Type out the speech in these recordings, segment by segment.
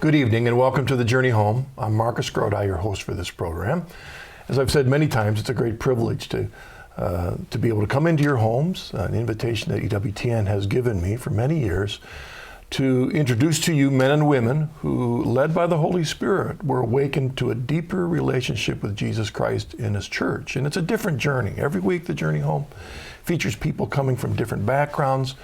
Good evening and welcome to The Journey Home. I'm Marcus Grodi, your host for this program. As I've said many times, it's a great privilege to be able to come into your homes, an invitation that EWTN has given me for many years to introduce to you men and women who, led by the Holy Spirit, were awakened to a deeper relationship with Jesus Christ in His church. And it's a different journey. Every week, The Journey Home features people coming from different backgrounds.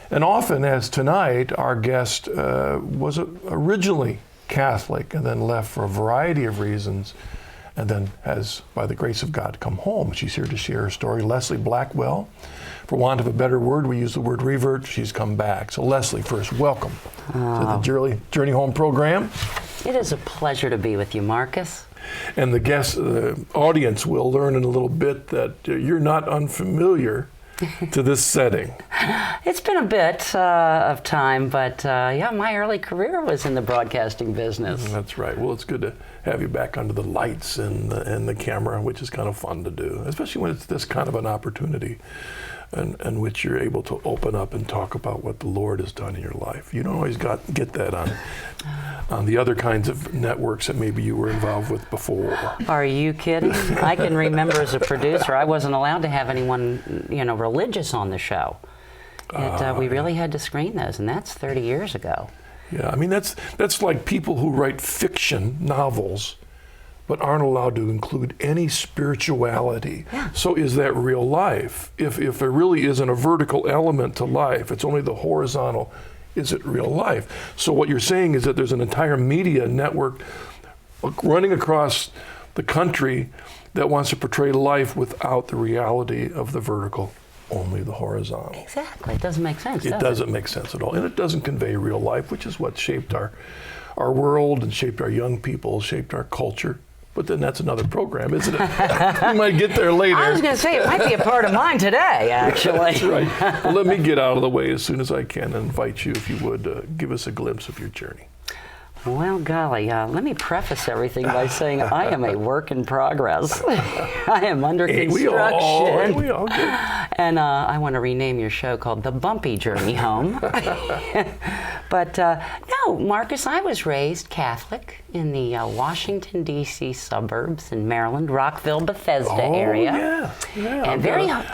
And often, as tonight, our guest was originally Catholic and then left for a variety of reasons and then has, by the grace of God, come home. She's here to share her story. Leslie Blackwell. For want of a better word, we use the word Revert. She's come back. So Leslie, first, welcome to the Journey Home program. It is a pleasure to be with you, Marcus. And the audience will learn in a little bit that you're not unfamiliar to this setting. It's been a bit of time, but yeah, my early career was in the broadcasting business. That's right. Well, it's good to have you back under the lights and the camera, which is kind of fun to do, especially when it's this kind of an opportunity in which you're able to open up and talk about what the Lord has done in your life. You don't always get that on the other kinds of networks that maybe you were involved with before. Are you kidding? I can remember as a producer, I wasn't allowed to have anyone, religious on the show. We really had to screen those, and that's 30 years ago. Yeah, I mean, that's like people who write fiction novels but aren't allowed to include any spirituality. Yeah. So is that real life? If there really isn't a vertical element to life, it's only the horizontal, is it real life? So what you're saying is that there's an entire media network running across the country that wants to portray life without the reality of the vertical, only the horizontal. Exactly. It doesn't make sense, It doesn't make sense at all. And it doesn't convey real life, which is what shaped our world and shaped our young people, shaped our culture. But then that's another program, isn't it? We might get there later. I was going to say, it might be a part of mine today, actually. That's right. Well, let me get out of the way as soon as I can and invite you, if you would, give us a glimpse of your journey. Well, golly, let me preface everything by saying I am a work in progress. I am under construction. We all do. And I want to rename your show called The Bumpy Journey Home. But no, Marcus, I was raised Catholic in the Washington, D.C. suburbs in Maryland, Rockville, Bethesda area. Yeah. And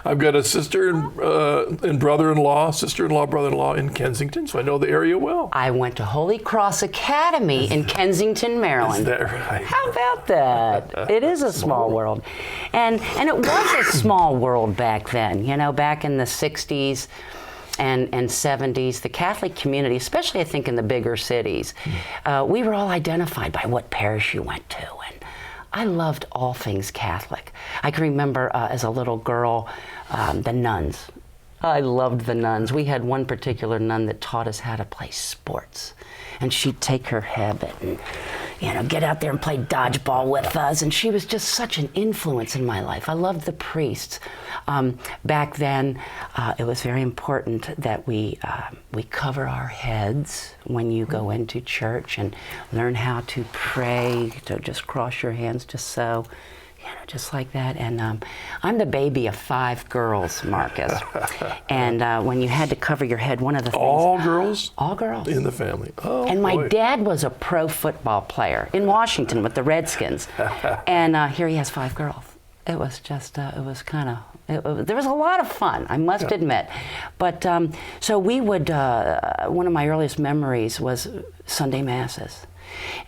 I've got a sister and sister-in-law, brother-in-law in Kensington, so I know the area well. I went to Holy Cross Academy in Kensington, Maryland. Is that right? How about that? It is a small world. And it was a small world back then, back in the 60s and 70s. The Catholic community, especially I think in the bigger cities, we were all identified by what parish you went to. And I loved all things Catholic. I can remember as a little girl, the nuns. I loved the nuns. We had one particular nun that taught us how to play sports. And she'd take her habit and, get out there and play dodgeball with us. And she was just such an influence in my life. I loved the priests. Back then, it was very important that we cover our heads when you go into church and learn how to pray, to just cross your hands just so. Just like that. And I'm the baby of 5 girls, Marcus. And when you had to cover your head, one of the things... All girls? All girls. In the family. Oh, and my boy. dad was a pro football player in Washington with the Redskins. And here he has 5 girls. It was just, it was kind of... there was a lot of fun, I must admit. But so we would... one of my earliest memories was Sunday Masses.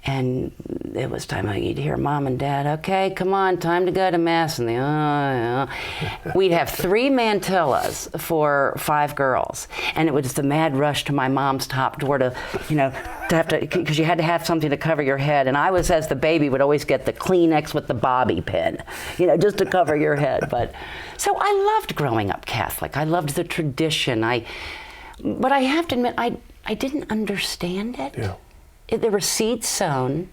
And it was time you'd hear Mom and Dad, okay, come on, time to go to Mass. And we'd have 3 mantillas for 5 girls. And it was the mad rush to my mom's top door to have to, because you had to have something to cover your head. And I was, as the baby, would always get the Kleenex with the bobby pin, just to cover your head. But so I loved growing up Catholic. I loved the tradition. But I have to admit, I didn't understand it. Yeah. There were seeds sown,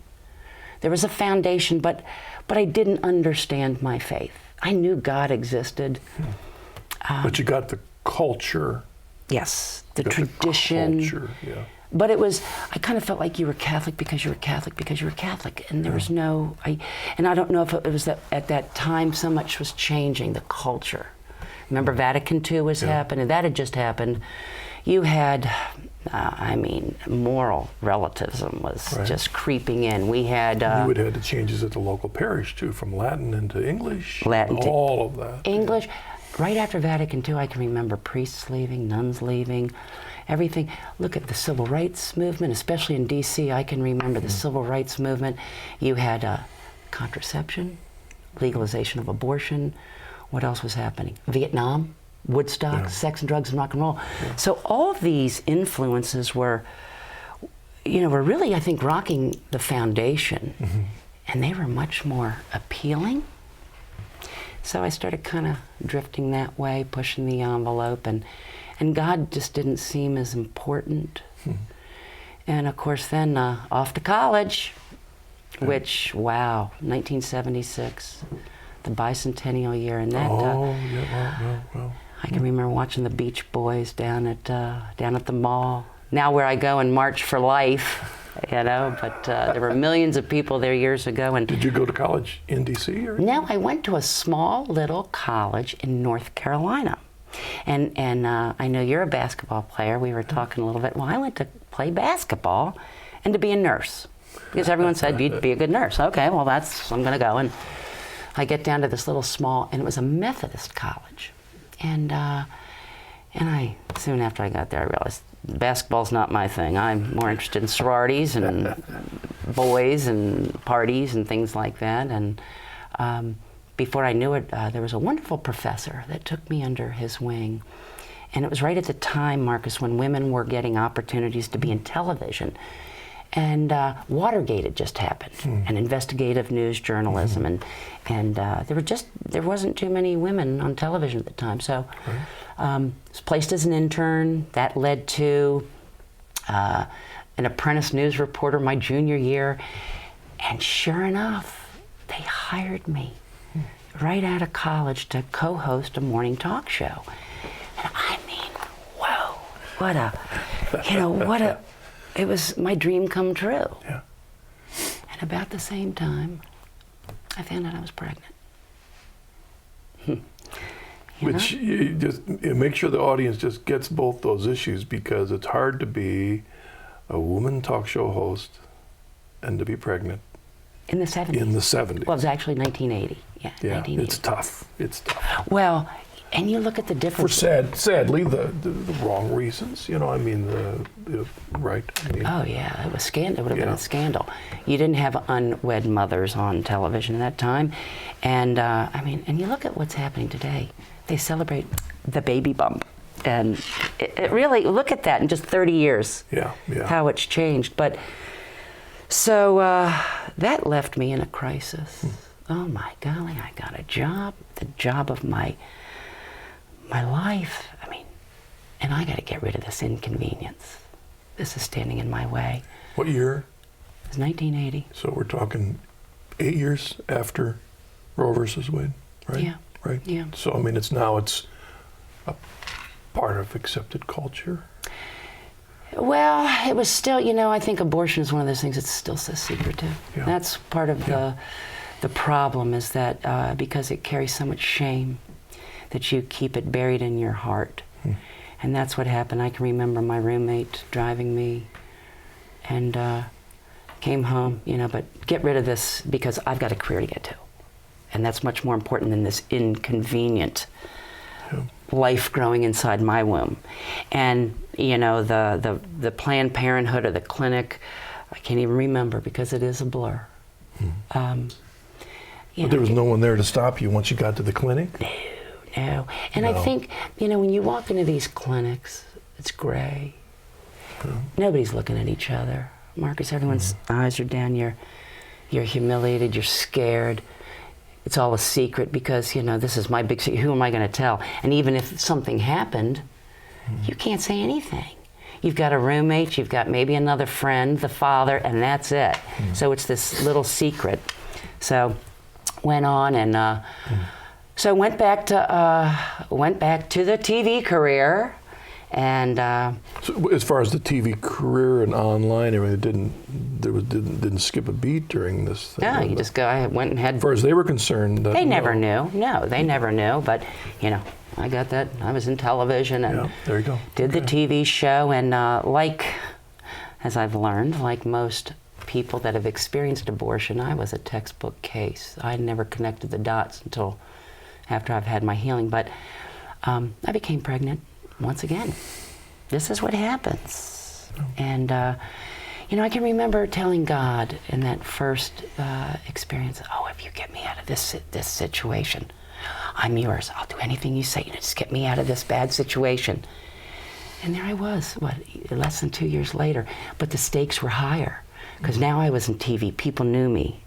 there was a foundation, but I didn't understand my faith. I knew God existed. But you got the culture. Yes, the tradition. The culture, yeah. But it was, I kind of felt like you were Catholic because you were Catholic because you were Catholic. And there was no, and I don't know if it was that at that time so much was changing, the culture. Remember Vatican II was happening, that had just happened. You had I mean, moral relativism was just creeping in. We had you would have had the changes at the local parish too, from Latin into English. All of that. English. Right after Vatican II, I can remember priests leaving, nuns leaving, everything. Look at the civil rights movement, especially in D.C. I can remember the civil rights movement. You had contraception, legalization of abortion. What else was happening? Vietnam. Woodstock, sex and drugs and rock and roll. So all of these influences were really, I think, rocking the foundation, and they were much more appealing. So I started kind of drifting that way, pushing the envelope, and God just didn't seem as important. And of course, then off to college, which, wow, 1976, the bicentennial year, and that. Well. I can remember watching the Beach Boys down at the mall. Now where I go and march for life, but there were millions of people there years ago. And did you go to college in D.C.? Or? No, I went to a small little college in North Carolina. And I know you're a basketball player. We were talking a little bit. Well, I went to play basketball and to be a nurse. Because everyone said you'd be a good nurse. Okay, well, I'm going to go. And I get down to this little small, and it was a Methodist college. And I soon after I got there, I realized basketball's not my thing. I'm more interested in sororities and boys and parties and things like that. And before I knew it, there was a wonderful professor that took me under his wing. And it was right at the time, Marcus, when women were getting opportunities to be in television. And Watergate had just happened, and investigative news journalism, and there wasn't too many women on television at the time. So I was placed as an intern. That led to an apprentice news reporter my junior year, and sure enough, they hired me right out of college to co-host a morning talk show. And I mean, whoa, what a it was my dream come true. Yeah. And about the same time, I found out I was pregnant. Which you just make sure the audience just gets both those issues, because it's hard to be a woman talk show host and to be pregnant. In the 70s. In the 70s. Well, it was actually 1980. Yeah, 1980. It's tough. It's tough. Well, and you look at the difference. For sadly, the wrong reasons. I mean, right. I mean, oh yeah, it was scandal. It would have been a scandal. You didn't have unwed mothers on television at that time, and and you look at what's happening today. They celebrate the baby bump, and it really, look at that in just 30 years. Yeah. How it's changed, but so that left me in a crisis. Oh my golly, I got a job, the job of my life. I mean, and I got to get rid of this inconvenience. This is standing in my way. What year? It was 1980. So we're talking 8 years after Roe versus Wade, right? Yeah. Right? Yeah. So, I mean, it's a part of accepted culture. Well, it was still, I think abortion is one of those things that's still so secretive. Yeah. That's part of the problem, is that because it carries so much shame, that you keep it buried in your heart. And that's what happened. I can remember my roommate driving me, and came home, but get rid of this because I've got a career to get to. And that's much more important than this inconvenient life growing inside my womb. And, the Planned Parenthood or the clinic, I can't even remember because it is a blur. But there was no one there to stop you once you got to the clinic? No. And I think, when you walk into these clinics, it's gray. Nobody's looking at each other. Marcus, everyone's eyes are down. You're humiliated. You're scared. It's all a secret because, this is my big secret. Who am I going to tell? And even if something happened, you can't say anything. You've got a roommate. You've got maybe another friend, the father, and that's it. So it's this little secret. So went on and... So went back to the TV career, and so as far as the TV career and online, everything didn't skip a beat during this thing. No, you just go. I went and had. As far as they were concerned, they never knew. No, they never knew. But I got that. I was in television and Yeah, there you go. did the TV show. And as I've learned, like most people that have experienced abortion, I was a textbook case. I never connected the dots until after I've had my healing. But I became pregnant once again. This is what happens. Oh. And, I can remember telling God in that first experience, oh, if you get me out of this situation, I'm yours. I'll do anything you say. Just get me out of this bad situation. And there I was, less than 2 years later. But the stakes were higher because now I was in TV. People knew me.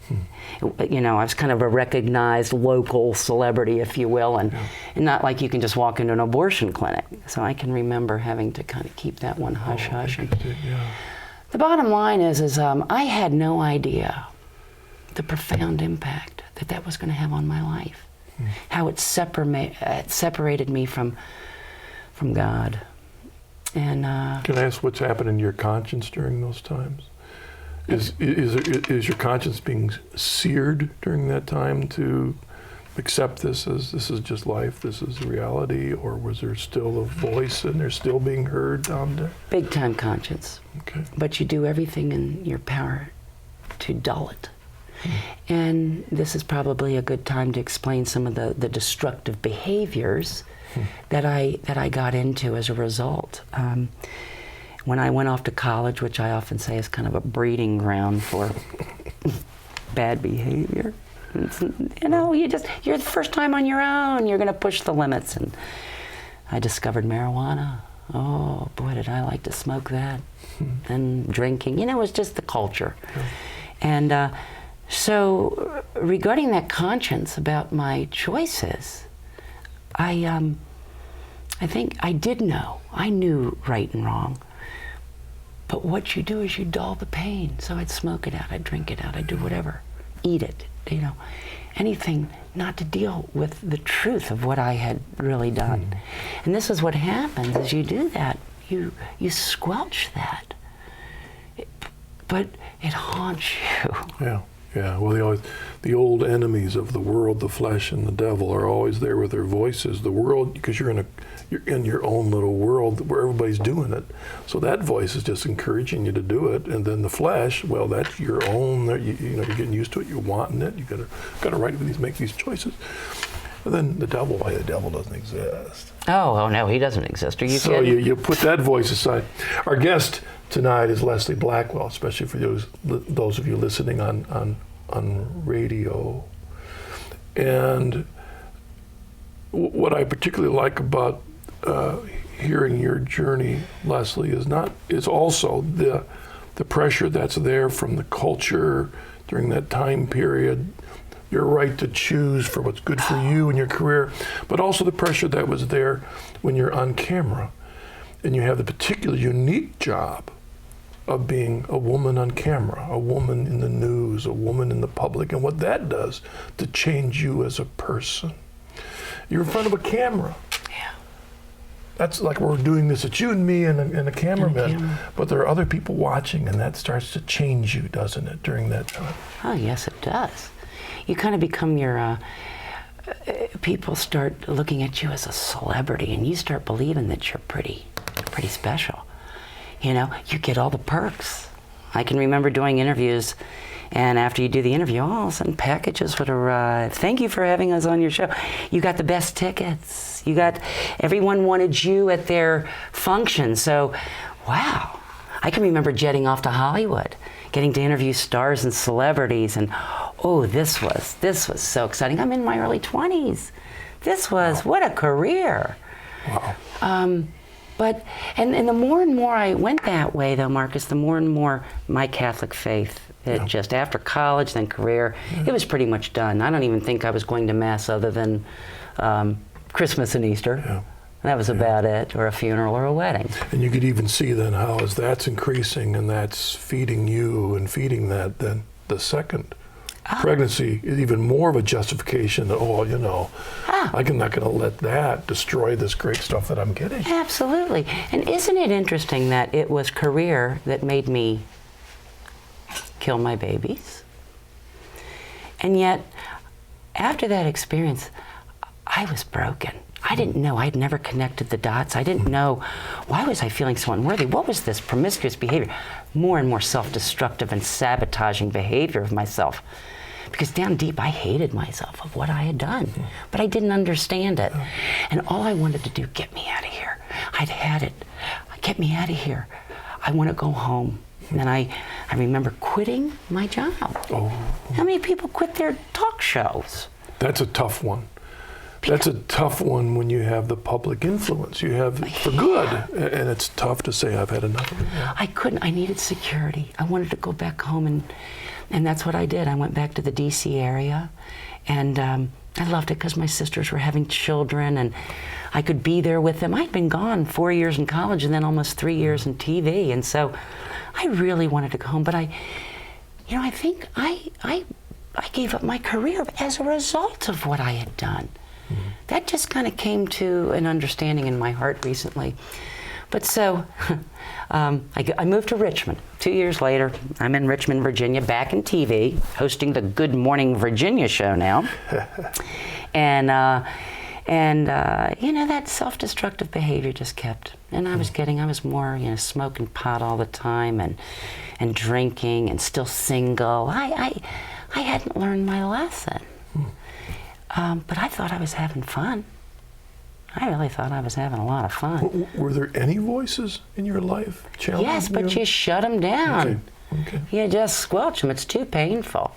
I was kind of a recognized local celebrity, if you will, and not like you can just walk into an abortion clinic. So I can remember having to kind of keep that one hush-hush. The bottom line is I had no idea the profound impact that was going to have on my life. How it separated me from God. And can I ask what's happened in your conscience during those times? Is your conscience being seared during that time to accept this as this is just life, this is reality, or was there still a voice and they're still being heard down there? Big time conscience. Okay. But you do everything in your power to dull it. And this is probably a good time to explain some of the destructive behaviors that I got into as a result. When I went off to college, which I often say is kind of a breeding ground for bad behavior. You're the first time on your own, you're going to push the limits. And I discovered marijuana. Oh, boy, did I like to smoke that. And drinking, it was just the culture. And so regarding that conscience about my choices, I think I did know. I knew right and wrong. But what you do is you dull the pain. So I'd smoke it out, I'd drink it out, I'd do whatever. Eat it, anything not to deal with the truth of what I had really done. And this is what happens as you do that. You squelch that. But it haunts you. Yeah. Well, the old enemies of the world, the flesh and the devil, are always there with their voices. The world, because you're in your own little world where everybody's doing it. So that voice is just encouraging you to do it. And then the flesh, well, that's your own. You're getting used to it. You're wanting it. You got to make these choices. And then the devil doesn't exist. Oh no, he doesn't exist. Are you so kidding? you put that voice aside. Our guest tonight is Leslie Blackwell, especially for those of you listening on radio. And what I particularly like about hearing your journey, Leslie, is also the pressure that's there from the culture during that time period. Your right to choose for what's good for you and your career, but also the pressure that was there when you're on camera and you have the particular unique job of being a woman on camera, a woman in the news, a woman in the public, and what that does to change you as a person. You're in front of a camera. Yeah. That's like we're doing this, it's you and me and a cameraman, but there are other people watching, and that starts to change you, doesn't it, during that time? Oh, yes, it does. You kind of become people start looking at you as a celebrity, and you start believing that you're pretty special. You get all the perks. I can remember doing interviews, and after you do the interview, all of a sudden packages would arrive. Thank you for having us on your show. You got the best tickets. Everyone wanted you at their function. So, wow. I can remember jetting off to Hollywood, getting to interview stars and celebrities, and this was so exciting. I'm in my early 20s. What a career. Wow. But the more and more I went that way, though, Marcus, the more and more my Catholic faith, just after college, then career, it was pretty much done. I don't even think I was going to Mass other than Christmas and Easter. Yeah. That was about it, or a funeral or a wedding. And you could even see then how as that's increasing and that's feeding you and feeding that, then the second pregnancy is even more of a justification that, I'm not going to let that destroy this great stuff that I'm getting. Absolutely. And isn't it interesting that it was career that made me kill my babies? And yet, after that experience, I was broken. I didn't know. I'd never connected the dots. I didn't know, why was I feeling so unworthy? What was this promiscuous behavior? More and more self-destructive and sabotaging behavior of myself. Because down deep, I hated myself of what I had done, but I didn't understand it. And all I wanted to do, get me out of here. I'd had it. Get me out of here. I want to go home. And I remember quitting my job. Oh. How many people quit their talk shows? That's a tough one. That's a tough one when you have the public influence. You have it for good, and it's tough to say, I've had enough of it. Yeah. I couldn't. I needed security. I wanted to go back home, and that's what I did. I went back to the D.C. area, and I loved it because my sisters were having children, and I could be there with them. I'd been gone 4 years in college and then almost 3 years in TV, and so I really wanted to go home. But I think I gave up my career as a result of what I had done. Mm-hmm. That just kind of came to an understanding in my heart recently. But so I moved to Richmond. 2 years later, I'm in Richmond, Virginia, back in TV, hosting the Good Morning Virginia show now. and that self-destructive behavior just kept. And I was more, smoking pot all the time and drinking and still single. I hadn't learned my lesson. But I thought I was having fun. I really thought I was having a lot of fun. Were there any voices in your life challenging Yes, but you shut them down. Okay. You just squelch them. It's too painful.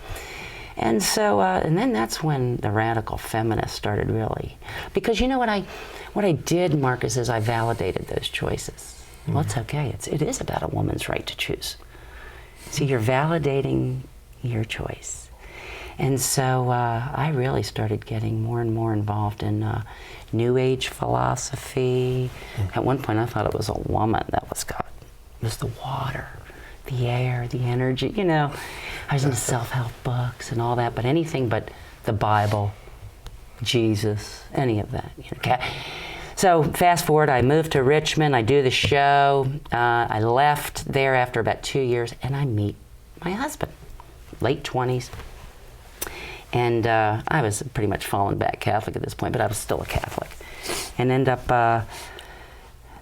And so, and then that's when the radical feminist started really. Because you know what I did, Marcus, is I validated those choices. Mm-hmm. Well, it's okay. It is about a woman's right to choose. So you're validating your choice. And so I really started getting more and more involved in New Age philosophy. At one point, I thought it was a woman that was God. It was the water, the air, the energy. I was into self-help books and all that, but anything but the Bible, Jesus, any of that. So fast forward, I moved to Richmond. I do the show. I left there after about 2 years, and I meet my husband, late 20s. And I was pretty much fallen back Catholic at this point, but I was still a Catholic. And end up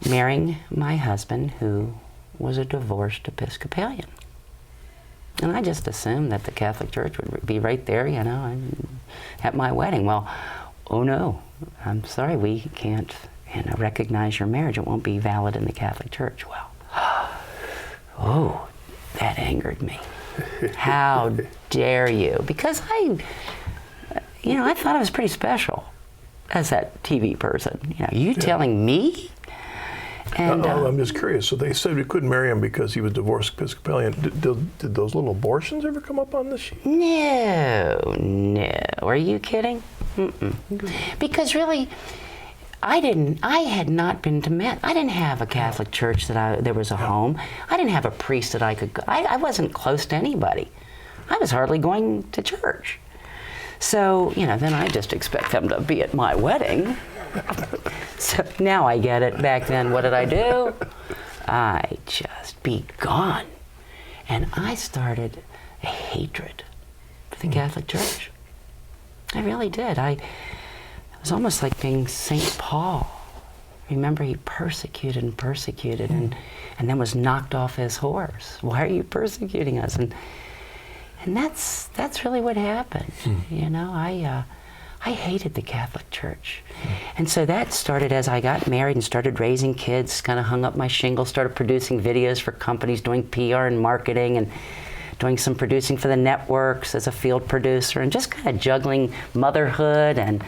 marrying my husband, who was a divorced Episcopalian. And I just assumed that the Catholic Church would be right there, at my wedding. Well, oh no, I'm sorry, we can't recognize your marriage. It won't be valid in the Catholic Church. Well, oh, that angered me. How dare you? Because I thought I was pretty special as that TV person. You telling me? And I'm just curious. So they said we couldn't marry him because he was divorced Episcopalian. Did those little abortions ever come up on the sheet? No. Are you kidding? Mm-mm. Because really, I had not been to Mass. I didn't have a Catholic church there was a home. I didn't have a priest that I could go. I wasn't close to anybody. I was hardly going to church. So, then I just expect them to be at my wedding. So now I get it. Back then, what did I do? I just be gone. And I started a hatred for the Catholic Church. I really did. It was almost like being St. Paul. Remember, he persecuted and then was knocked off his horse. Why are you persecuting us? And that's really what happened. I hated the Catholic Church. And so that started as I got married and started raising kids, kind of hung up my shingle, started producing videos for companies, doing PR and marketing, and doing some producing for the networks as a field producer, and just kind of juggling motherhood and,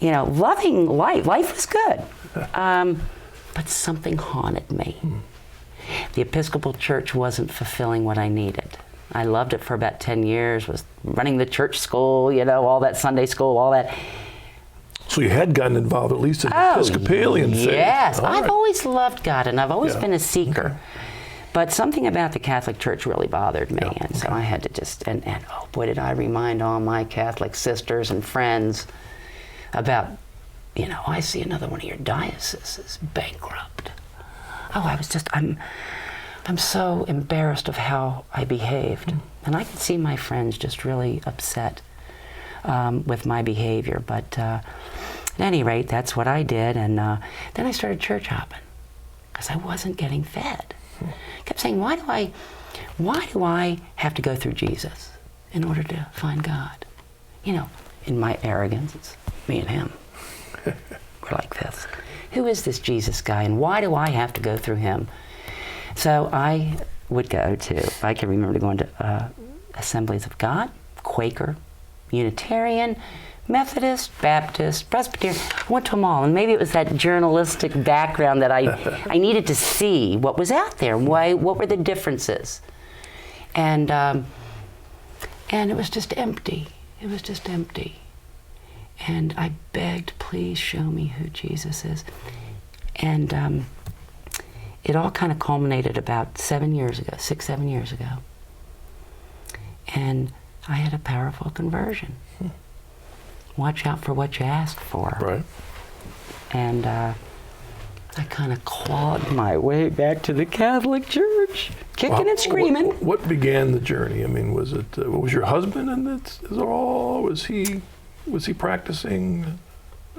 loving life. Life was good. But something haunted me. The Episcopal Church wasn't fulfilling what I needed. I loved it for about 10 years, was running the church school, all that Sunday school, all that. So you had gotten involved at least in the Episcopalian faith. Yes, All I've right. always loved God, and I've always been a seeker. Okay. But something about the Catholic Church really bothered me, Yeah, and so I had to just, and oh boy, did I remind all my Catholic sisters and friends about, I see another one of your dioceses bankrupt. Oh, I'm so embarrassed of how I behaved. And I could see my friends just really upset with my behavior. But At any rate, that's what I did, and then I started church hopping because I wasn't getting fed. I kept saying, why do I have to go through Jesus in order to find God? You know, in my arrogance, it's me and him. We're like this. Who is this Jesus guy, and why do I have to go through him? So I would go to, I can remember going to Assemblies of God, Quaker, Unitarian, Methodist, Baptist, Presbyterian. I went to them all, and maybe it was that journalistic background that I needed to see what was out there, what were the differences. And it was just empty. It was just empty. And I begged, please show me who Jesus is. And it all kind of culminated about 7 years ago, 7 years ago. And I had a powerful conversion. Watch out for what you ask for. Right. And I kind of clawed my way back to the Catholic Church, kicking and screaming. What began the journey? I mean, was it was your husband in it all? Was he practicing?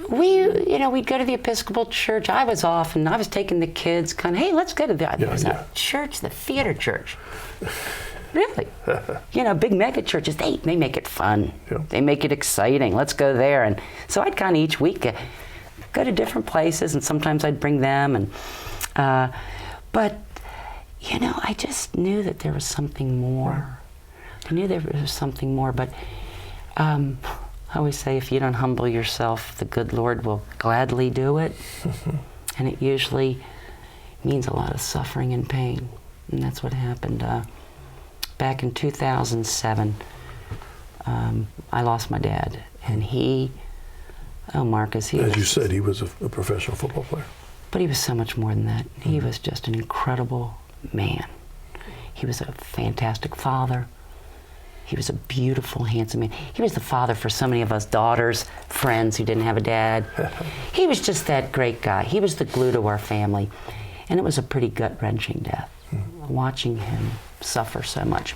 We'd go to the Episcopal Church. I was off, and I was taking the kids, kind of, hey, let's go to the church, the theater church. Really? Big mega churches, they make it fun. Yeah. They make it exciting. Let's go there. And so I'd kind of each week go to different places, and sometimes I'd bring them. And but, I just knew that there was something more. I knew there was something more, but I always say, if you don't humble yourself, the good Lord will gladly do it. And it usually means a lot of suffering and pain. And that's what happened. Back in 2007, I lost my dad. And Marcus, as you said, he was a professional football player. But he was so much more than that. He was just an incredible man. He was a fantastic father. He was a beautiful, handsome man. He was the father for so many of us daughters, friends who didn't have a dad. He was just that great guy. He was the glue to our family. And it was a pretty gut-wrenching death, watching him suffer so much.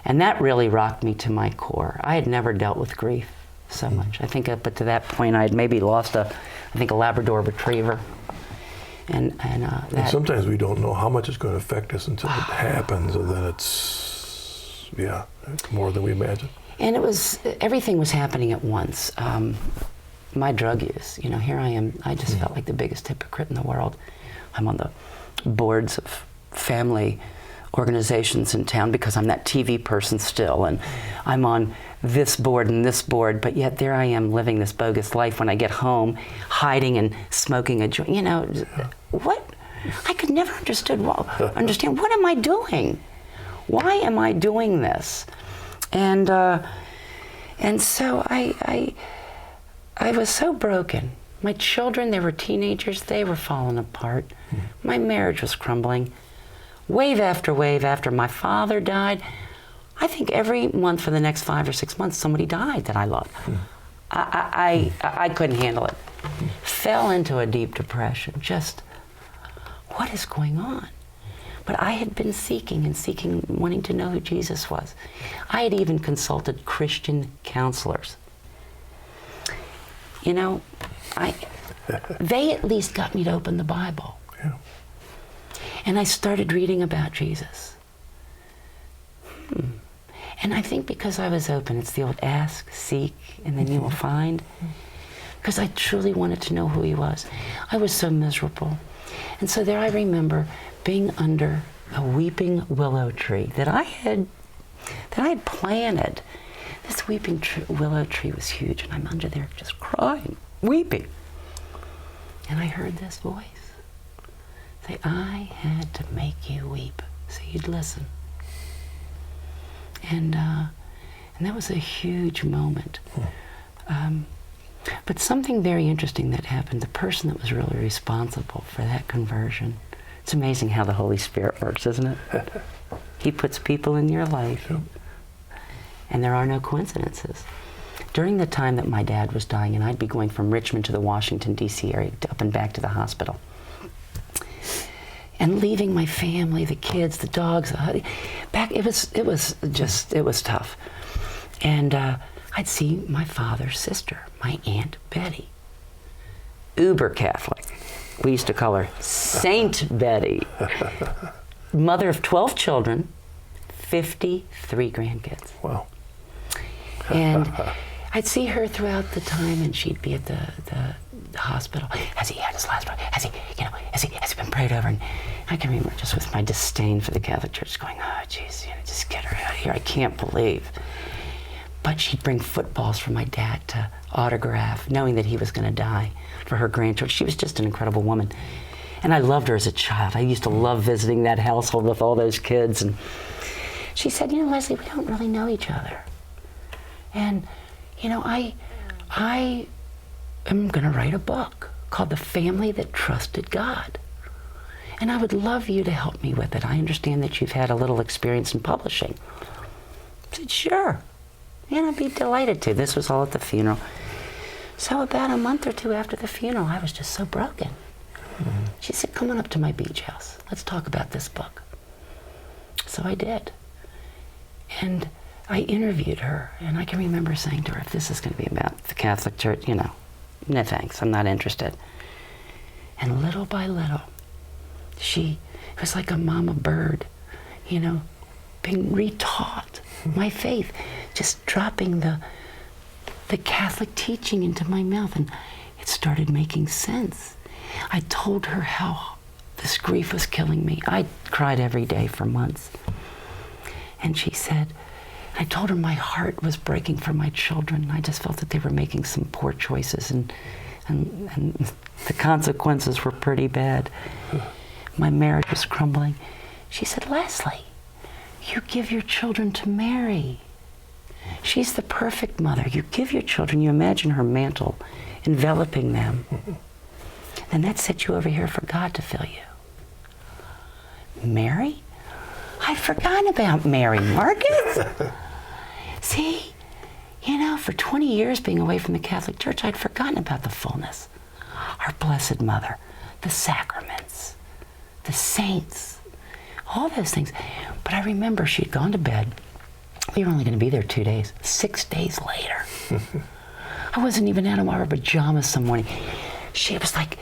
And that really rocked me to my core. I had never dealt with grief so much. I think up to that point I had maybe lost a Labrador Retriever. And sometimes we don't know how much it's going to affect us until it happens, and then it's more than we imagine. And everything was happening at once. My drug use, here I am, I just felt like the biggest hypocrite in the world. I'm on the boards of family organizations in town because I'm that TV person still, and I'm on this board and this board, but yet there I am living this bogus life when I get home, hiding and smoking a joint. What? I could never understand what am I doing? Why am I doing this? And so I was so broken. My children, they were teenagers, they were falling apart. My marriage was crumbling. Wave after my father died. I think every month for the next 5 or 6 months, somebody died that I loved. I couldn't handle it. Fell into a deep depression. Just, what is going on? But I had been seeking, wanting to know who Jesus was. I had even consulted Christian counselors. They at least got me to open the Bible. Yeah. And I started reading about Jesus. And I think because I was open, it's the old ask, seek, and then you will find. Because I truly wanted to know who he was. I was so miserable. And so there I remember being under a weeping willow tree that I had planted. This weeping willow tree was huge, and I'm under there just crying, weeping. And I heard this voice say, I had to make you weep so you'd listen. And that was a huge moment. But something very interesting that happened, the person that was really responsible for that conversion, it's amazing how the Holy Spirit works, isn't it? He puts people in your life, and there are no coincidences. During the time that my dad was dying, and I'd be going from Richmond to the Washington, D.C. area, up and back to the hospital, and leaving my family, the kids, the dogs, it was tough. And I'd see my father's sister, my Aunt Betty, uber Catholic. We used to call her Saint Betty. Mother of 12 children, 53 grandkids. Wow. And I'd see her throughout the time, and she'd be at the hospital. Has he had his last breath? Has he been prayed over? And I can remember just with my disdain for the Catholic Church going, oh, geez, just get her out of here. I can't believe. But she'd bring footballs for my dad to autograph, knowing that he was going to die, for her grandchildren. She was just an incredible woman. And I loved her as a child. I used to love visiting that household with all those kids. And she said, Leslie, we don't really know each other. And, I am going to write a book called The Family That Trusted God. And I would love you to help me with it. I understand that you've had a little experience in publishing. I said, sure. I'd be delighted to. This was all at the funeral. So about a month or two after the funeral, I was just so broken. Mm-hmm. She said, come on up to my beach house. Let's talk about this book. So I did. And I interviewed her, and I can remember saying to her, if this is going to be about the Catholic Church, no thanks, I'm not interested. And little by little, it was like a mama bird, being retaught my faith, just dropping the Catholic teaching into my mouth, and it started making sense. I told her how this grief was killing me. I cried every day for months. And she said, I told her my heart was breaking for my children. I just felt that they were making some poor choices, and the consequences were pretty bad. My marriage was crumbling. She said, Leslie, you give your children to Mary. She's the perfect mother. You give your children, you imagine her mantle enveloping them. And that set you over here for God to fill you. Mary? I'd forgotten about Mary, Marcus. See, for 20 years being away from the Catholic Church, I'd forgotten about the fullness. Our Blessed Mother, the sacraments, the saints, all those things. But I remember she'd gone to bed. We were only going to be there 2 days. 6 days later, I wasn't even out of my pajamas some morning. She was like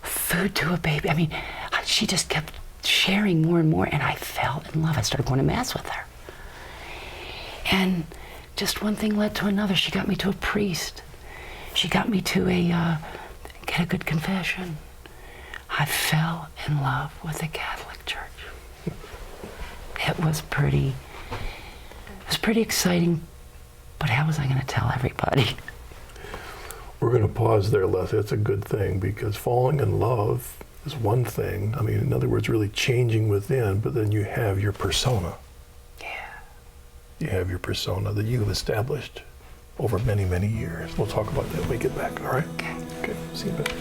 food to a baby. I mean, she just kept sharing more and more, and I fell in love. I started going to Mass with her. And just one thing led to another. She got me to a priest. She got me to get a good confession. I fell in love with the Catholic Church. It was pretty exciting, but how was I going to tell everybody? We're going to pause there, Leslie. That's a good thing, because falling in love is one thing. I mean, in other words, really changing within, but then you have your persona. Yeah. You have your persona that you've established over many, many years. We'll talk about that when we get back, all right? Okay, see you in a bit.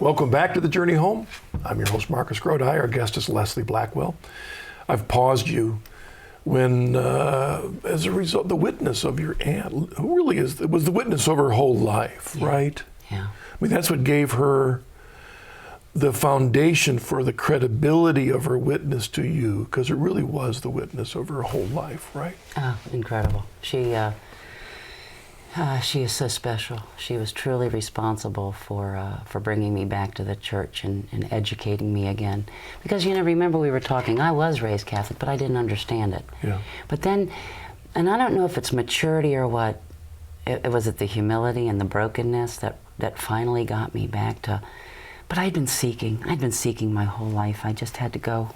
Welcome back to The Journey Home. I'm your host, Marcus Grody. Our guest is Leslie Blackwell. I've paused you when, as a result, the witness of your aunt, who really was the witness of her whole life, Yeah. right? Yeah. I mean, that's what gave her the foundation for the credibility of her witness to you, because it really was the witness of her whole life, right? Oh, incredible. She is so special. She was truly responsible for bringing me back to the church and educating me again. Because, remember we were talking, I was raised Catholic, but I didn't understand it. Yeah. But then, and I don't know if it's maturity or what, it was the humility and the brokenness that finally got me back to, but I'd been seeking my whole life. I just had to go.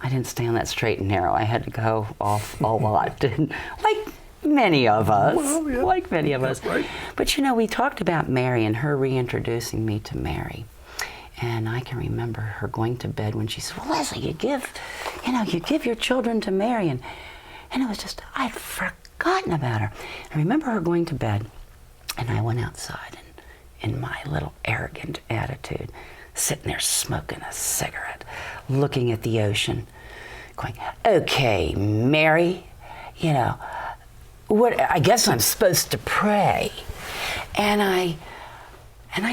I didn't stay on that straight and narrow. I had to go off a lot. Like many of us. Well, yeah. Like many of us. Right. But we talked about Mary and her reintroducing me to Mary. And I can remember her going to bed when she said, well, Leslie, you give your children to Mary. And it was just, I'd forgotten forgotten about her. I remember her going to bed, and I went outside, and in my little arrogant attitude, sitting there smoking a cigarette, looking at the ocean, going, okay, Mary, you know, what? I guess I'm supposed to pray. And I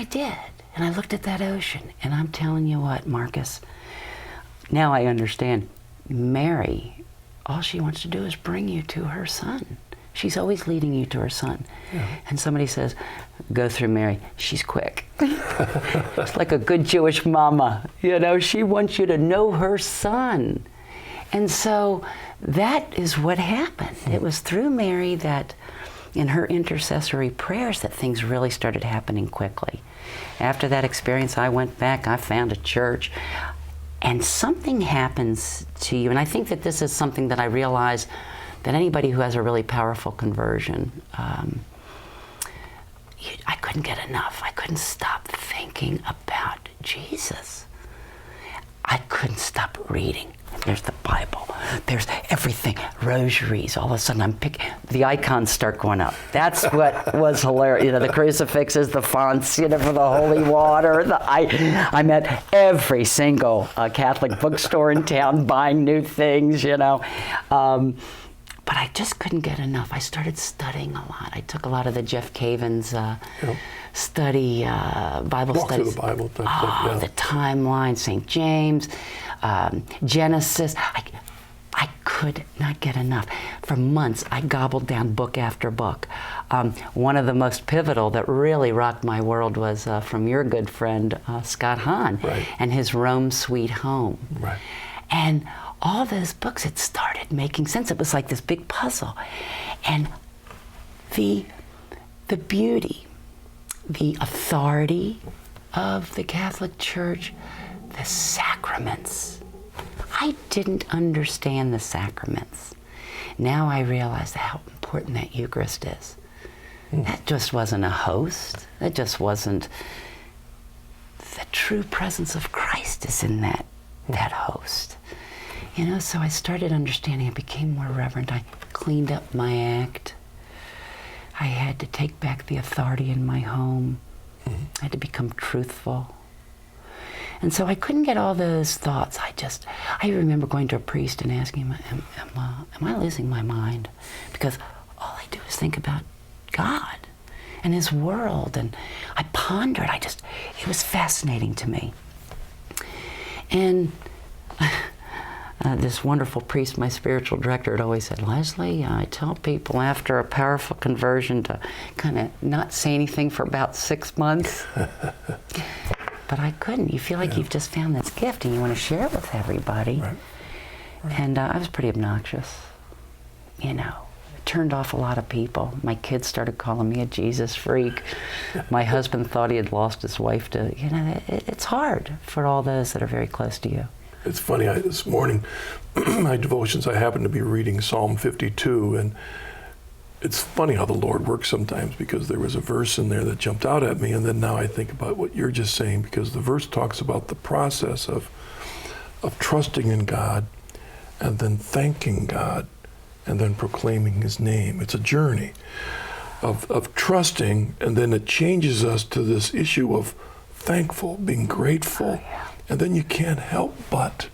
did. And I looked at that ocean, and I'm telling you what, Marcus, now I understand. Mary, all she wants to do is bring you to her son. She's always leading you to her son. Yeah. And somebody says, go through Mary. She's quick. It's like a good Jewish mama. You know, she wants you to know her son. And so that is what happened. It was through Mary that, in her intercessory prayers, that things really started happening quickly. After that experience, I went back, I found a church, and something happens to you. And I think that this is something that I realize that anybody who has a really powerful conversion, I couldn't get enough. I couldn't stop thinking about Jesus. I couldn't stop reading. There's the Bible. There's everything. Rosaries. All of a sudden, I'm picking. The icons start going up. That's what was hilarious. You know, the crucifixes, the fonts, you know, for the holy water. I'm at every single Catholic bookstore in town buying new things, you know. But I just couldn't get enough. I started studying a lot. I took a lot of the Jeff Cavins study, Bible Walk studies. Through the Bible. The timeline, St. James, Genesis. I could not get enough. For months, I gobbled down book after book. One of the most pivotal that really rocked my world was from your good friend, Scott Hahn, and his Rome Sweet Home. Right. And all those books, it started making sense. It was like this big puzzle. And the beauty, the authority of the Catholic Church, the sacraments. I didn't understand the sacraments. Now I realize how important that Eucharist is. That just wasn't a host. That just wasn't. The true presence of Christ is in that host. You know, so I started understanding. I became more reverent. I cleaned up my act. I had to take back the authority in my home. I had to become truthful. And so I couldn't get all those thoughts. I remember going to a priest and asking him, am I losing my mind? Because all I do is think about God and his world. And I pondered. It was fascinating to me. And this wonderful priest, my spiritual director, had always said, Leslie, I tell people after a powerful conversion to kind of not say anything for about 6 months. But I couldn't. You feel like you've just found this gift and you want to share it with everybody. Right. And I was pretty obnoxious. You know, it turned off a lot of people. My kids started calling me a Jesus freak. My husband thought he had lost his wife to, you know, it's hard for all those that are very close to you. It's funny, this morning, my devotions, I happened to be reading Psalm 52, and it's funny how the Lord works sometimes, because there was a verse in there that jumped out at me, and then now I think about what you're just saying, because the verse talks about the process of trusting in God, and then thanking God, and then proclaiming his name. It's a journey of trusting, and then it changes us to this issue of thankful, being grateful. And then you can't help but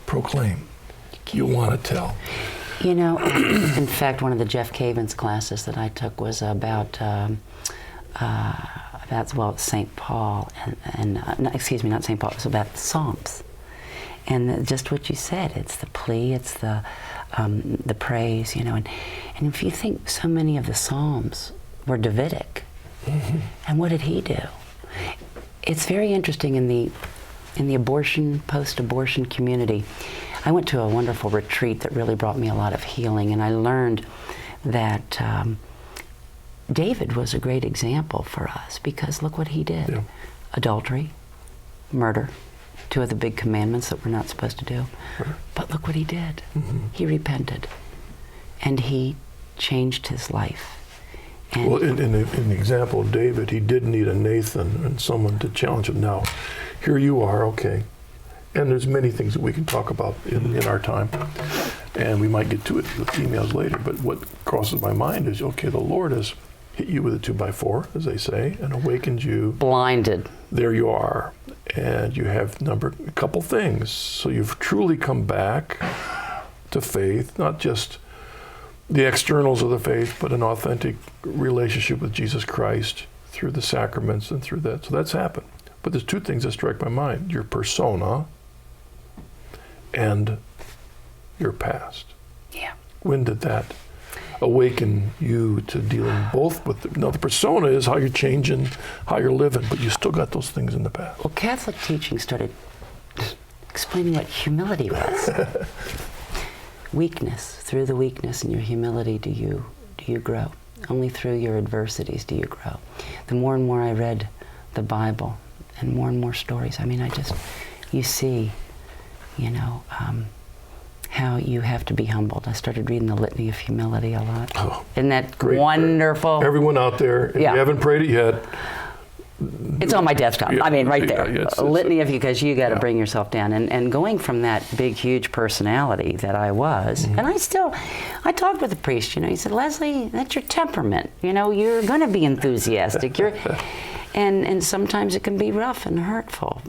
proclaim. You want to tell. You know, in fact, one of the Jeff Cavins classes that I took was about St. Paul, excuse me, not St. Paul, it was about Psalms. And just what you said, it's the plea, it's the praise, you know. And if you think, so many of the Psalms were Davidic. And what did he do? It's very interesting in the abortion, post-abortion community. I went to a wonderful retreat that really brought me a lot of healing, and I learned that David was a great example for us, because look what he did. Yeah. Adultery, murder, 2 of the big commandments that we're not supposed to do. Right. But look what he did. He repented, and he changed his life. And well, in the example of David, he did need a Nathan and someone to challenge him. Now, here you are, okay. And there's many things that we can talk about in our time. And we might get to it with emails later, but what crosses my mind is, okay, the Lord has hit you with a 2x4, as they say, and awakened you. Blinded. There you are. And you have a couple things. So you've truly come back to faith, not just the externals of the faith, but an authentic relationship with Jesus Christ through the sacraments and through that. So that's happened. But there's two things that strike my mind: your persona and your past. Yeah. When did that awaken you to dealing both with the persona is how you're changing, how you're living, but you still got those things in the past. Well, Catholic teaching started explaining what humility was. Weakness. Through the weakness and your humility do you grow. Only through your adversities do you grow. The more and more I read the Bible and more stories, you see, how you have to be humbled. I started reading the Litany of Humility a lot. Oh, Isn't that great wonderful? prayer. Everyone out there, if you haven't prayed it yet, it's on my desktop. Yeah, right there. yeah, a litany of you, because you got to bring yourself down. And going from that big, huge personality that I was, and I talked with the priest, he said, Leslie, that's your temperament. You're going to be enthusiastic. And sometimes it can be rough and hurtful.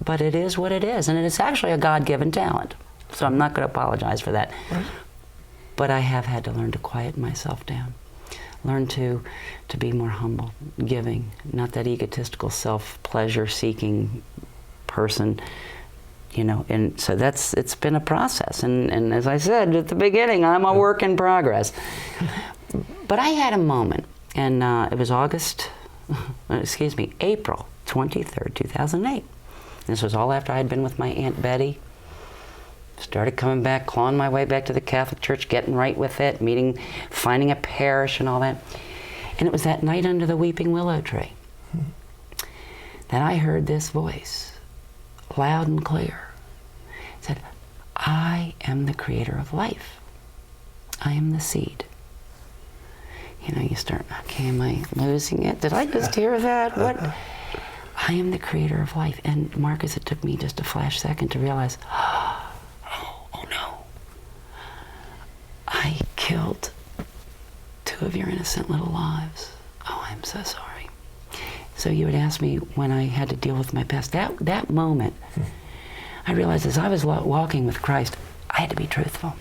But it is what it is. And it is actually a God-given talent. So I'm not going to apologize for that. Right. But I have had to learn to quiet myself down. Learn to be more humble, giving, not that egotistical, self-pleasure seeking person, and so it's been a process. And as I said at the beginning, I'm a work in progress. But I had a moment, and it was April 23rd, 2008. This was all after I had been with my Aunt Betty. Started coming back, clawing my way back to the Catholic Church, getting right with it, finding a parish and all that. And it was that night under the weeping willow tree that I heard this voice, loud and clear. It said, I am the creator of life. I am the seed. You start, okay, am I losing it? Did I just hear that? What? I am the creator of life. And Marcus, it took me just a flash second to realize, oh no. I killed 2 of your innocent little lives. Oh, I'm so sorry. So you would ask me when I had to deal with my past. That moment, I realized as I was walking with Christ, I had to be truthful.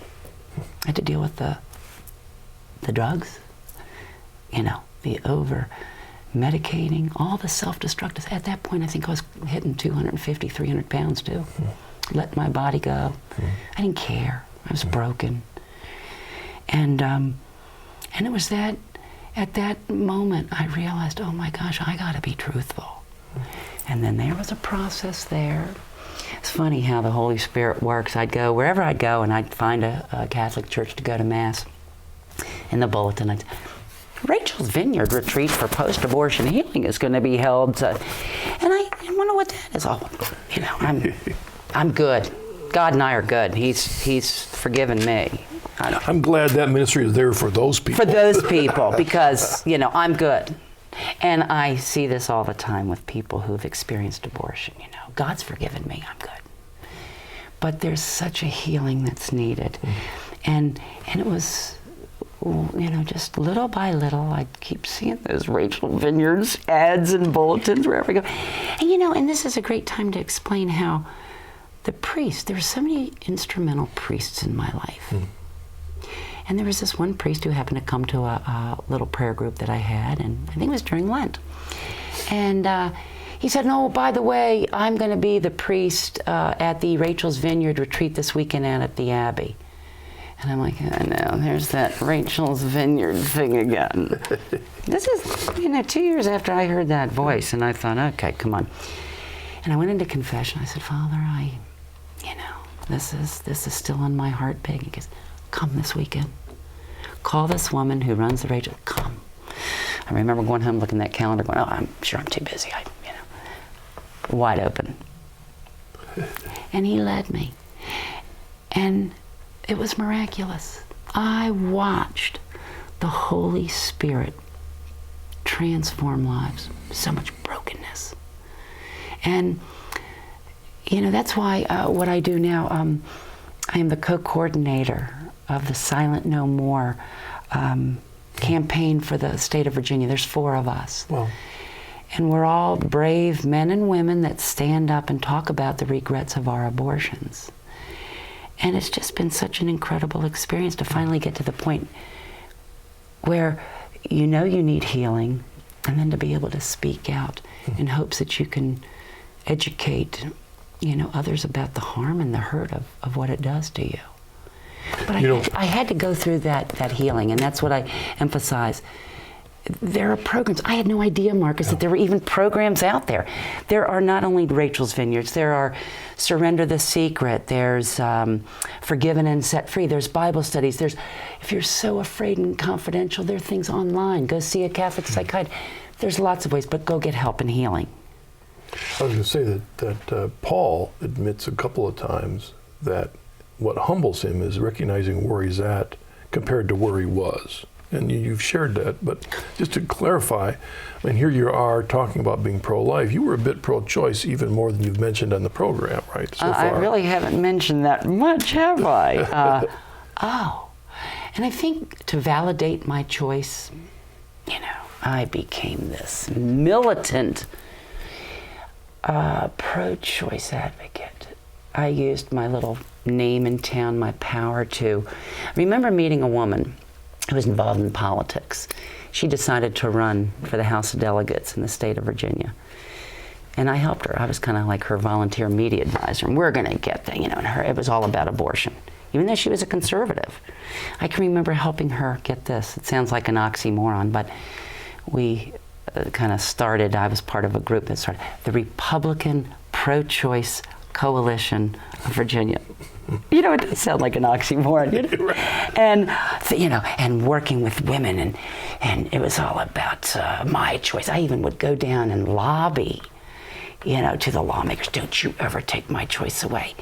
I had to deal with the drugs, the over medicating, all the self-destructive. At that point, I think I was hitting 250, 300 pounds too. Let my body go. I didn't care. I was broken. And it was that, at that moment, I realized, oh my gosh, I gotta be truthful. And then there was a process there. It's funny how the Holy Spirit works. I'd go, wherever I'd go, and I'd find a Catholic church to go to Mass. In the bulletin, I'd say, Rachel's Vineyard Retreat for Post-Abortion Healing is going to be held. And I wonder what that is. Oh, I'm good. God and I are good. He's forgiven me. I'm glad that ministry is there for those people. For those people, because, I'm good. And I see this all the time with people who've experienced abortion, God's forgiven me, I'm good. But there's such a healing that's needed. And it was, just little by little, I keep seeing those Rachel Vineyards ads and bulletins wherever I go. And, and this is a great time to explain how the priests, there were so many instrumental priests in my life. And there was this one priest who happened to come to a little prayer group that I had, and I think it was during Lent. And he said, no, by the way, I'm going to be the priest at the Rachel's Vineyard retreat this weekend out at the Abbey. And I'm like, oh no, there's that Rachel's Vineyard thing again. This is, 2 years after I heard that voice, and I thought, okay, come on. And I went into confession. I said, Father, this is still on my heart big. He goes, come this weekend. Call this woman who runs the Rachel. Come. I remember going home, looking at that calendar, going, oh, I'm sure I'm too busy. Wide open. And he led me. And it was miraculous. I watched the Holy Spirit transform lives. So much brokenness. And, that's why what I do now, I am the co-coordinator of the Silent No More campaign for the state of Virginia. There's 4 of us. Wow. And we're all brave men and women that stand up and talk about the regrets of our abortions. And it's just been such an incredible experience to finally get to the point where you know you need healing, and then to be able to speak out in hopes that you can educate, others about the harm and the hurt of what it does to you. But I had to go through that healing, and that's what I emphasize. There are programs. I had no idea, Marcus, that there were even programs out there. There are not only Rachel's Vineyards, there are Surrender the Secret, there's Forgiven and Set Free, there's Bible studies, if you're so afraid and confidential, there are things online. Go see a Catholic psychiatrist. There's lots of ways, but go get help and healing. I was going to say that Paul admits a couple of times that what humbles him is recognizing where he's at compared to where he was. And you've shared that, but just to clarify, here you are talking about being pro-life. You were a bit pro-choice, even more than you've mentioned on the program, right, so far. I really haven't mentioned that much, have I? And I think to validate my choice, I became this militant pro-choice advocate. I used my little name in town, my power to. I remember meeting a woman who was involved in politics. She decided to run for the House of Delegates in the state of Virginia. And I helped her. I was kind of like her volunteer media advisor. And we're going to get there, and it was all about abortion, even though she was a conservative. I can remember helping her get this. It sounds like an oxymoron, but we kind of started, I was part of a group that started the Republican Pro-Choice Coalition of Virginia. It doesn't sound like an oxymoron, Right. And and working with women, and it was all about my choice. I even would go down and lobby, to the lawmakers. Don't you ever take my choice away.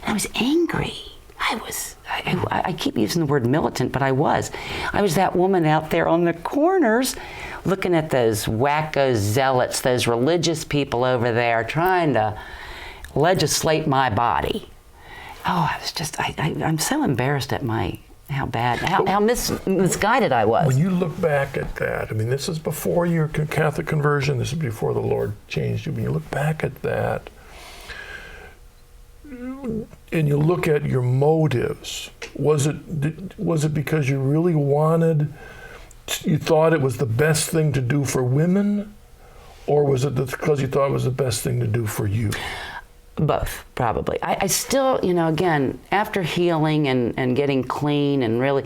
And I was angry. I keep using the word militant, but I was that woman out there on the corners, looking at those wacko zealots, those religious people over there trying to legislate my body. Oh, I'm so embarrassed at how misguided I was. When you look back at that, this is before your Catholic conversion, this is before the Lord changed you. When you look back at that, and you look at your motives, was it because you really you thought it was the best thing to do for women, or was it because you thought it was the best thing to do for you? Both, probably. I still, again, after healing and getting clean and really,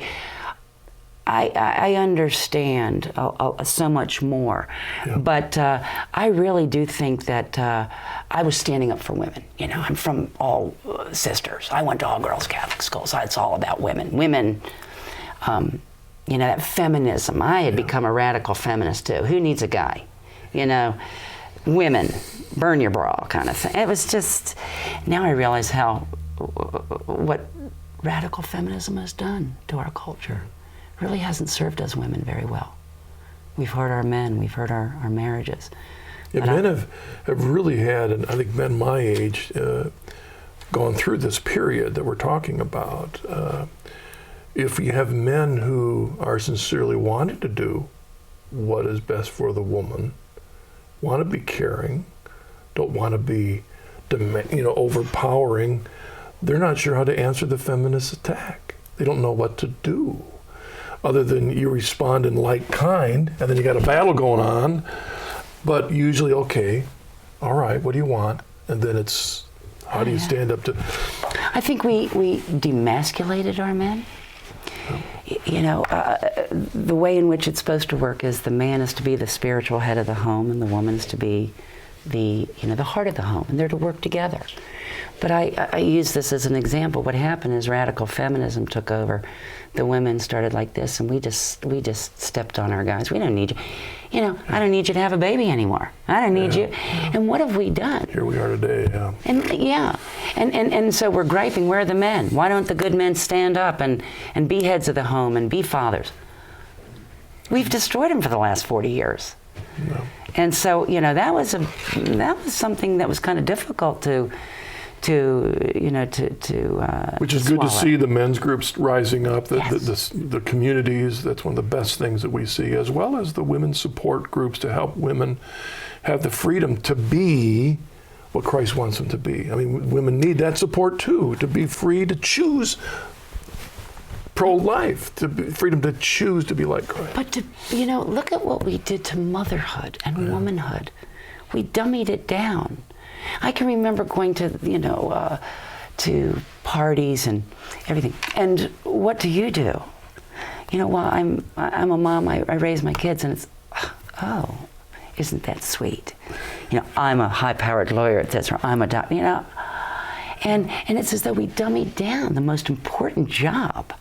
I understand so much more. Yeah. But I really do think that I was standing up for women. I'm from all sisters. I went to all girls Catholic schools. So it's all about women. Women, that feminism. I had become a radical feminist too. Who needs a guy? Women, burn your bra kind of thing. It was just, now I realize what radical feminism has done to our culture. It really hasn't served us women very well. We've hurt our men, we've hurt our marriages. Yeah, men have really had, and I think men my age, gone through this period that we're talking about. If you have men who are sincerely wanting to do what is best for the woman, want to be caring, don't want to be overpowering, they're not sure how to answer the feminist attack. They don't know what to do, other than you respond in like kind, and then you got a battle going on. But usually, okay, all right, what do you want? And then it's, how do you stand up to? I think we demasculated our men. The way in which it's supposed to work is the man is to be the spiritual head of the home, and the woman is to be the heart of the home, and they're to work together. But I use this as an example. What happened is radical feminism took over. The women started like this, and we just stepped on our guys. We don't need you. I don't need you to have a baby anymore. I don't need you. And what have we done? Here we are today, yeah. And so we're griping, where are the men? Why don't the good men stand up and be heads of the home and be fathers? We've destroyed them for the last 40 years. No. And so, that was something that was kind of difficult to Which is good to swallow. see the men's groups rising up, Yes. the communities. That's one of the best things that we see, as well as the women's support groups to help women have the freedom to be what Christ wants them to be. I mean, women need that support too, to be free to choose pro-life, to be freedom to choose to be like Christ. But look at what we did to motherhood and womanhood. We dummied it down. I can remember going to, to parties and everything. And what do? Well, I'm a mom. I raise my kids, and it's, oh, isn't that sweet? I'm a high-powered lawyer at this, or I'm a doctor. And it's as though we dummied down the most important job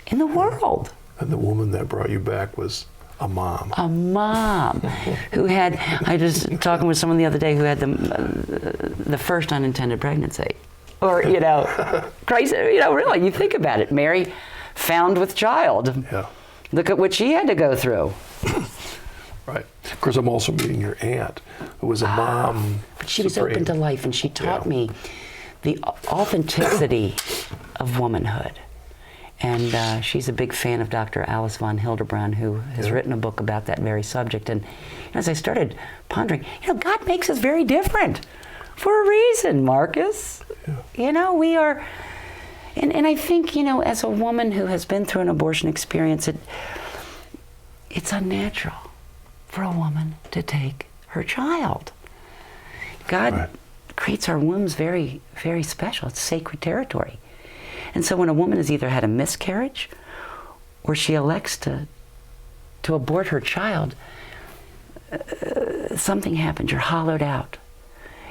in the world. And the woman that brought you back was a mom. A mom who had, I was talking with someone the other day who had the first unintended pregnancy. Or, Christ, really, you think about it. Mary found with child. Yeah. Look at what she had to go through. Right. Of course, I'm also meeting your aunt, who was a mom. But she was open to life, and she taught me the authenticity of womanhood. And she's a big fan of Dr. Alice von Hildebrand, who has written a book about that very subject. And as I started pondering, God makes us very different for a reason, Marcus. Yeah. We are, and I think, as a woman who has been through an abortion experience, it's unnatural for a woman to take her child. God creates our wombs very, very special. It's sacred territory. And so when a woman has either had a miscarriage or she elects to abort her child, something happens. You're hollowed out.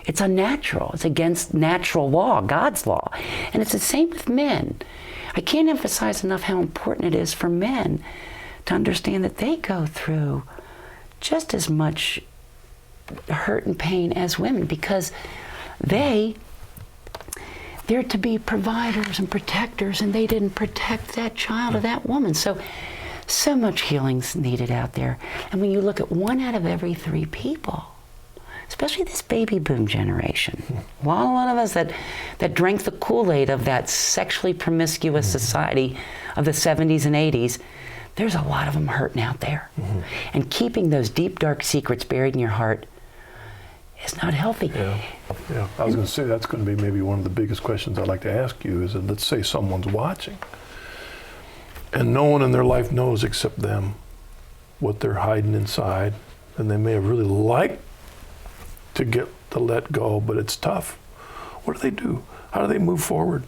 It's unnatural. It's against natural law, God's law. And it's the same with men. I can't emphasize enough how important it is for men to understand that they go through just as much hurt and pain as women, because they're to be providers and protectors, and they didn't protect that child or that woman. So much healing's needed out there. And when you look at 1 out of every 3 people, especially this baby boom generation, a lot of us that drank the Kool-Aid of that sexually promiscuous society of the 70s and 80s, there's a lot of them hurting out there. And keeping those deep, dark secrets buried in your heart is not healthy. Yeah. I was going to say that's going to be maybe one of the biggest questions I'd like to ask you is that, let's say someone's watching and no one in their life knows except them what they're hiding inside, and they may have really liked to let go, but it's tough. What do they do? How do they move forward?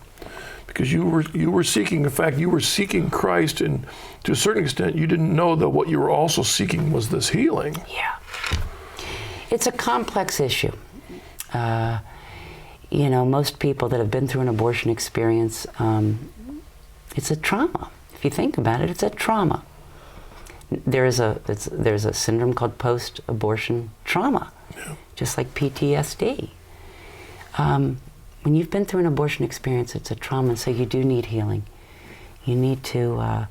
Because you were seeking, in fact, you were seeking Christ, and to a certain extent, you didn't know that what you were also seeking was this healing. Yeah. It's a complex issue. Most people that have been through an abortion experience, it's a trauma. If you think about it, it's a trauma. There's a syndrome called post-abortion trauma, just like PTSD. When you've been through an abortion experience, it's a trauma, so you do need healing. You need to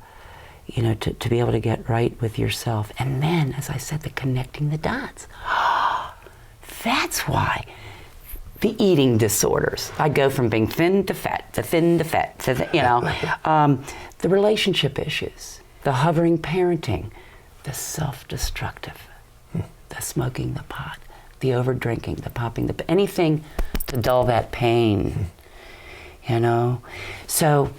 be able to get right with yourself. And then, as I said, the connecting the dots. That's why the eating disorders. I go from being thin to fat, to thin to fat, to the relationship issues, the hovering parenting, the self-destructive, the smoking the pot, the over-drinking, the popping, anything to dull that pain, So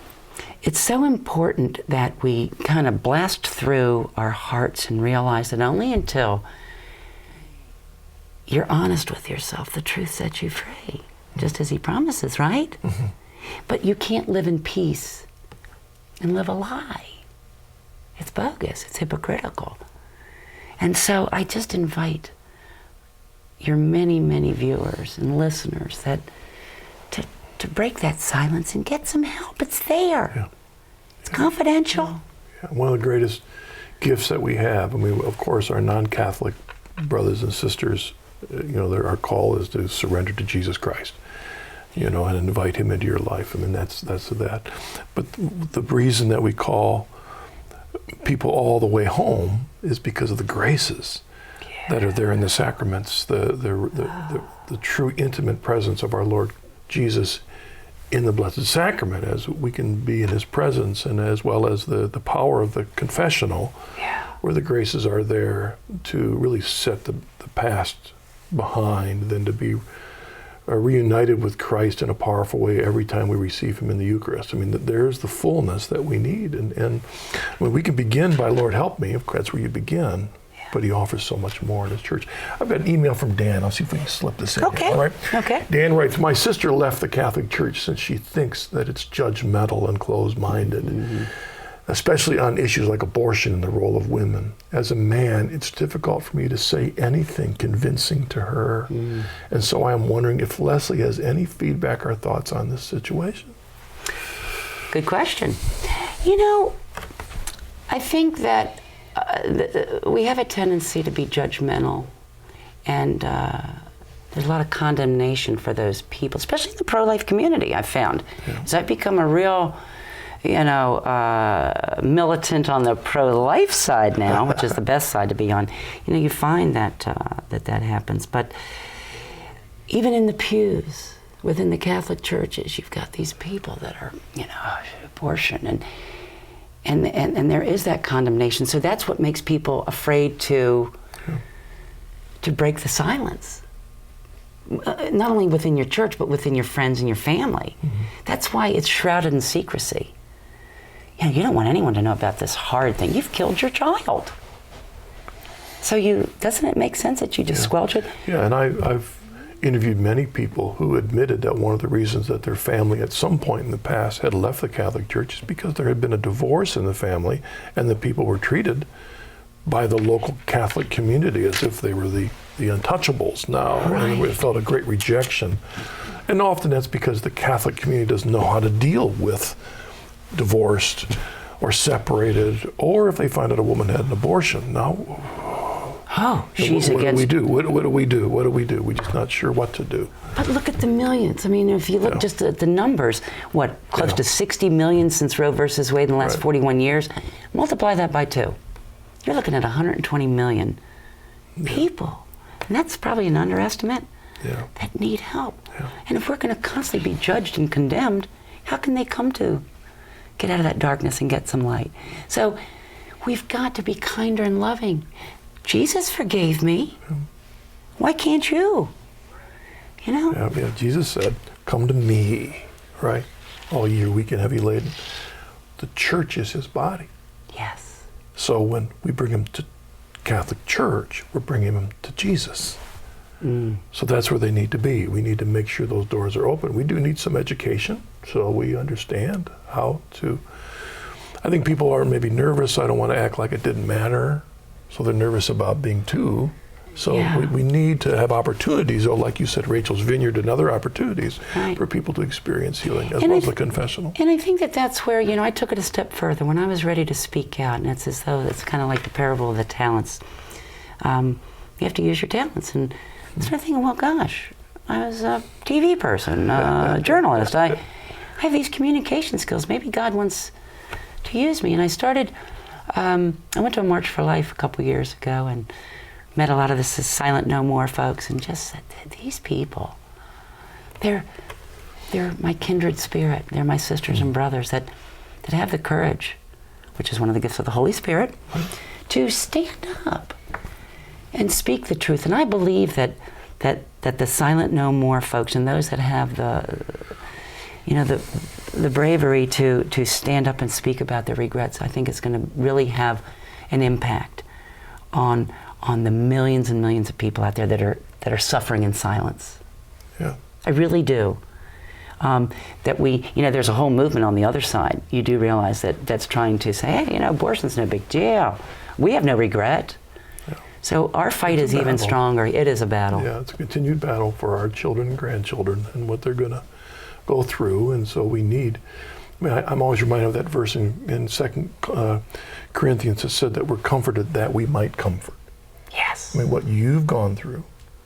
it's so important that we kind of blast through our hearts and realize that only until you're honest with yourself, the truth sets you free, just as he promises, right? But you can't live in peace and live a lie. It's bogus, it's hypocritical. And so I just invite your many, many viewers and listeners that to break that silence and get some help. It's there. It's confidential. One of the greatest gifts that we have, and we, of course, our non-Catholic brothers and sisters, our call is to surrender to Jesus Christ, and invite him into your life. I mean, that's that. But the reason that we call people all the way home is because of the graces that are there in the sacraments, the true intimate presence of our Lord Jesus in the Blessed Sacrament, as we can be in his presence, and as well as the power of the confessional, where the graces are there to really set the past behind, than to be reunited with Christ in a powerful way every time we receive him in the Eucharist. I mean, there's the fullness that we need. And when we can begin by, Lord, help me, of course, that's where you begin. But he offers so much more in his church. I've got an email from Dan. I'll see if we can slip this in. Okay. All right. Okay. Dan writes, my sister left the Catholic Church since she thinks that it's judgmental and closed-minded, especially on issues like abortion and the role of women. As a man, it's difficult for me to say anything convincing to her. And so I am wondering if Leslie has any feedback or thoughts on this situation. Good question. You know, I think that we have a tendency to be judgmental, and there's a lot of condemnation for those people, especially in the pro-life community, I've found. As I've become a real, militant on the pro-life side now, which is the best side to be on, you find that that happens. But even in the pews, within the Catholic churches, you've got these people that are, abortion, and there is that condemnation. So that's what makes people afraid to break the silence. Not only within your church, but within your friends and your family. That's why it's shrouded in secrecy. You don't want anyone to know about this hard thing. You've killed your child. So doesn't it make sense that you just squelch it? Yeah, and I've interviewed many people who admitted that one of the reasons that their family at some point in the past had left the Catholic Church is because there had been a divorce in the family, and the people were treated by the local Catholic community as if they were the untouchables now, and it felt a great rejection. And often that's because the Catholic community doesn't know how to deal with divorced or separated, or if they find out a woman had an abortion. Now, she's what against... do we do? What do we do? What do we do? We're just not sure what to do. But look at the millions. I mean, if you look just at the numbers, close to 60 million since Roe versus Wade in the last 41 years, multiply that by 2. You're looking at 120 million people. And that's probably an underestimate that need help. And if we're going to constantly be judged and condemned, how can they come to get out of that darkness and get some light? So we've got to be kinder and loving. Jesus forgave me. Why can't you? Yeah, Jesus said, come to me, right? All you weak and heavy laden. The church is his body. Yes. So when we bring him to Catholic Church, we're bringing him to Jesus. So that's where they need to be. We need to make sure those doors are open. We do need some education so we understand how to. I think people are maybe nervous. I don't want to act like it didn't matter. So they're nervous about being too. So we need to have opportunities, like you said, Rachel's Vineyard and other opportunities for people to experience healing, as well as the confessional. And I think that's where, I took it a step further. When I was ready to speak out, and it's as though it's kind of like the parable of the talents. You have to use your talents. And I started thinking, well, gosh, I was a TV person, a journalist. I have these communication skills. Maybe God wants to use me. And I started, I went to a March for Life a couple years ago and met a lot of the Silent No More folks, and just said, these people, they're my kindred spirit. They're my sisters and brothers that have the courage, which is one of the gifts of the Holy Spirit, to stand up and speak the truth. And I believe that the Silent No More folks and those that have the bravery to stand up and speak about their regrets, I think it's going to really have an impact on the millions and millions of people out there that are suffering in silence. Yeah, I really do. That there's a whole movement on the other side. You do realize that's trying to say, hey, abortion's no big deal. We have no regret. Yeah. So our fight is even stronger. It is a battle. Yeah, it's a continued battle for our children and grandchildren and what they're going to go through. And so we need. I'm always reminded of that verse in 2 Corinthians that said that we're comforted that we might comfort. Yes. What you've gone through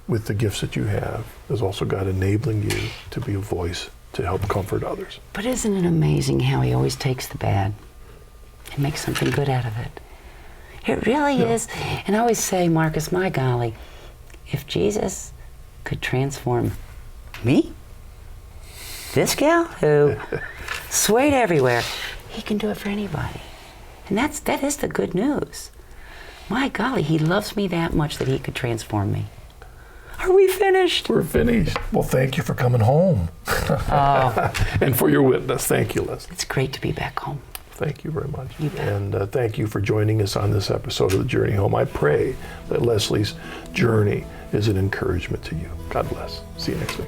with the gifts that you have is also God enabling you to be a voice to help comfort others. But isn't it amazing how he always takes the bad and makes something good out of it? It really is. And I always say, Marcus, my golly, if Jesus could transform me, this gal who swayed everywhere, he can do it for anybody. And that is the good news. My golly, he loves me that much that he could transform me. Are we finished? We're finished. Well, thank you for coming home. Oh. And for your witness. Thank you, Leslie. It's great to be back home. Thank you very much. You bet. And thank you for joining us on this episode of The Journey Home. I pray that Leslie's journey is an encouragement to you. God bless. See you next week.